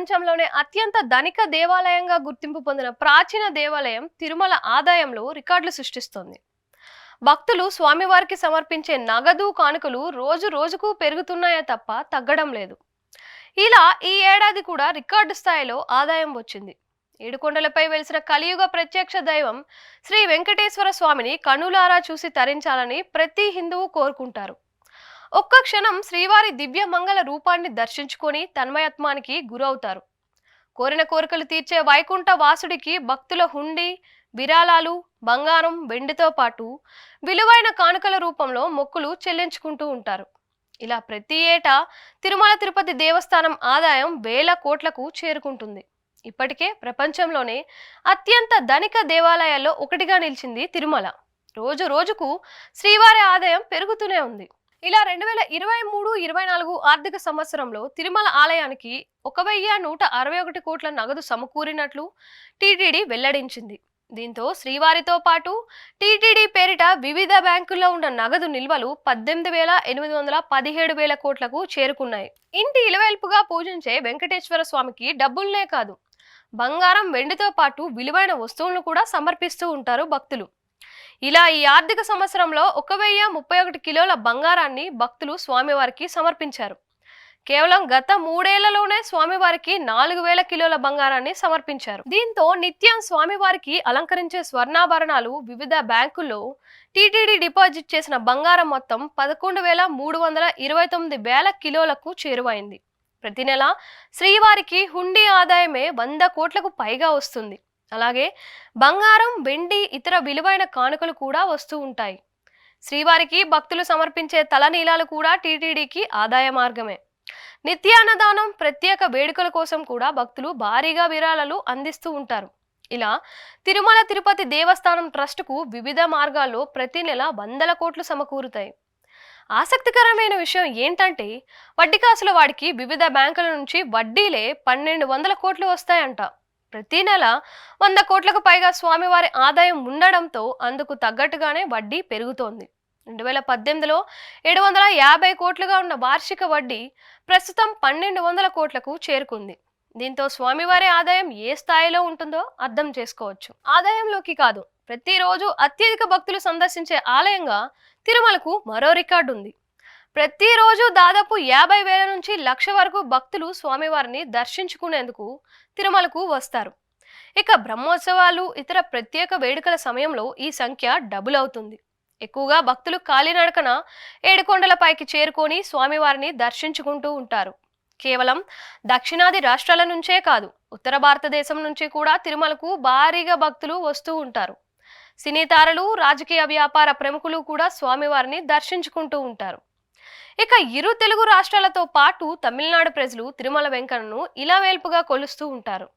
ప్రపంచంలోనే అత్యంత ధనిక దేవాలయంగా గుర్తింపు పొందిన ప్రాచీన దేవాలయం తిరుమల ఆదాయంలో రికార్డులు సృష్టిస్తోంది. భక్తులు స్వామివారికి సమర్పించే నగదు కానుకలు రోజు రోజుకు పెరుగుతున్నాయే తప్ప తగ్గడం లేదు. ఇలా ఈ ఏడాది కూడా రికార్డు స్థాయిలో ఆదాయం వచ్చింది. ఏడుకొండలపై వెలిసిన కలియుగ ప్రత్యక్ష దైవం శ్రీ వెంకటేశ్వర స్వామిని కనులారా చూసి తరించాలని ప్రతి హిందువు కోరుకుంటారు. ఒక్క క్షణం శ్రీవారి దివ్య మంగళ రూపాన్ని దర్శించుకొని తన్మయత్వానికి గురవుతారు. కోరిన కోరికలు తీర్చే వైకుంఠ వాసుడికి భక్తుల హుండీ, విరాళాలు, బంగారం, వెండితో పాటు విలువైన కానుకల రూపంలో మొక్కులు చెల్లించుకుంటూ ఉంటారు. ఇలా ప్రతి ఏటా తిరుమల తిరుపతి దేవస్థానం ఆదాయం వేల కోట్లకు చేరుకుంటుంది. ఇప్పటికే ప్రపంచంలోనే అత్యంత ధనిక దేవాలయాల్లో ఒకటిగా నిలిచింది తిరుమల. రోజు రోజుకు శ్రీవారి ఆదాయం పెరుగుతూనే ఉంది. ఇలా 2023-24 ఆర్థిక సంవత్సరంలో తిరుమల ఆలయానికి 1161 కోట్ల నగదు సమకూరినట్లు టీటీడీ వెల్లడించింది. దీంతో శ్రీవారితో పాటు టీటీడీ పేరిట వివిధ బ్యాంకుల్లో ఉన్న నగదు నిల్వలు 18,817 కోట్లకు చేరుకున్నాయి. ఇంటి ఇలవేల్పుగా పూజించే వెంకటేశ్వర స్వామికి డబ్బుల్నే కాదు, బంగారం, వెండితో పాటు విలువైన వస్తువులను కూడా సమర్పిస్తూ ఉంటారు భక్తులు. ఇలా ఈ ఆర్థిక సంవత్సరంలో 1031 కిలోల బంగారాన్ని భక్తులు స్వామివారికి సమర్పించారు. కేవలం గత 3 ఏళ్లలోనే స్వామివారికి 4000 కిలోల బంగారాన్ని సమర్పించారు. దీంతో నిత్యం స్వామివారికి అలంకరించే స్వర్ణాభరణాలు వివిధ బ్యాంకుల్లో టీటీడీ డిపాజిట్ చేసిన బంగారం మొత్తం 11,329 కిలోలకు చేరువైంది. ప్రతి నెల శ్రీవారికి హుండీ ఆదాయమే 100 కోట్లకు పైగా వస్తుంది. అలాగే బంగారం, వెండి, ఇతర విలువైన కానుకలు కూడా వస్తూ ఉంటాయి. శ్రీవారికి భక్తులు సమర్పించే తలనీలాలు కూడా టీటీడీకి ఆదాయ మార్గమే. నిత్యాన్నదానం, ప్రత్యేక వేడుకల కోసం కూడా భక్తులు భారీగా విరాళాలు అందిస్తూ ఉంటారు. ఇలా తిరుమల తిరుపతి దేవస్థానం ట్రస్టుకు వివిధ మార్గాల్లో ప్రతి నెల 100 కోట్లు సమకూరుతాయి. ఆసక్తికరమైన విషయం ఏంటంటే వడ్డీ కాసుల వాడికి వివిధ బ్యాంకుల నుంచి వడ్డీలే 1200 కోట్లు వస్తాయంట. ప్రతి నెల 100 కోట్లకు పైగా స్వామివారి ఆదాయం ఉండడంతో అందుకు తగ్గట్టుగానే వడ్డీ పెరుగుతోంది. 2018లో 750 కోట్లుగా ఉన్న వార్షిక వడ్డీ ప్రస్తుతం 1200 కోట్లకు చేరుకుంది. దీంతో స్వామివారి ఆదాయం ఏ స్థాయిలో ఉంటుందో అర్థం చేసుకోవచ్చు. ఆదాయంలోకి కాదు, ప్రతిరోజు అత్యధిక భక్తులు సందర్శించే ఆలయంగా తిరుమలకు మరో రికార్డు ఉంది. ప్రతిరోజు దాదాపు 50,000 నుంచి 1,00,000 వరకు భక్తులు స్వామివారిని దర్శించుకునేందుకు తిరుమలకు వస్తారు. ఇక బ్రహ్మోత్సవాలు, ఇతర ప్రత్యేక వేడుకల సమయంలో ఈ సంఖ్య డబుల్ అవుతుంది. ఎక్కువగా భక్తులు కాలినడకన ఏడుకొండలపైకి చేరుకొని స్వామివారిని దర్శించుకుంటూ ఉంటారు. కేవలం దక్షిణాది రాష్ట్రాల నుంచే కాదు, ఉత్తర భారతదేశం నుంచి కూడా తిరుమలకు భారీగా భక్తులు వస్తూ ఉంటారు. సినీ తారలు, రాజకీయ వ్యాపార ప్రముఖులు కూడా స్వామివారిని దర్శించుకుంటూ ఉంటారు. ఇక ఇరు తెలుగు రాష్ట్రాలతో పాటు తమిళనాడు ప్రజలు తిరుమల వెంకన్నను ఇలవేల్పుగా కొలుస్తూ ఉంటారు.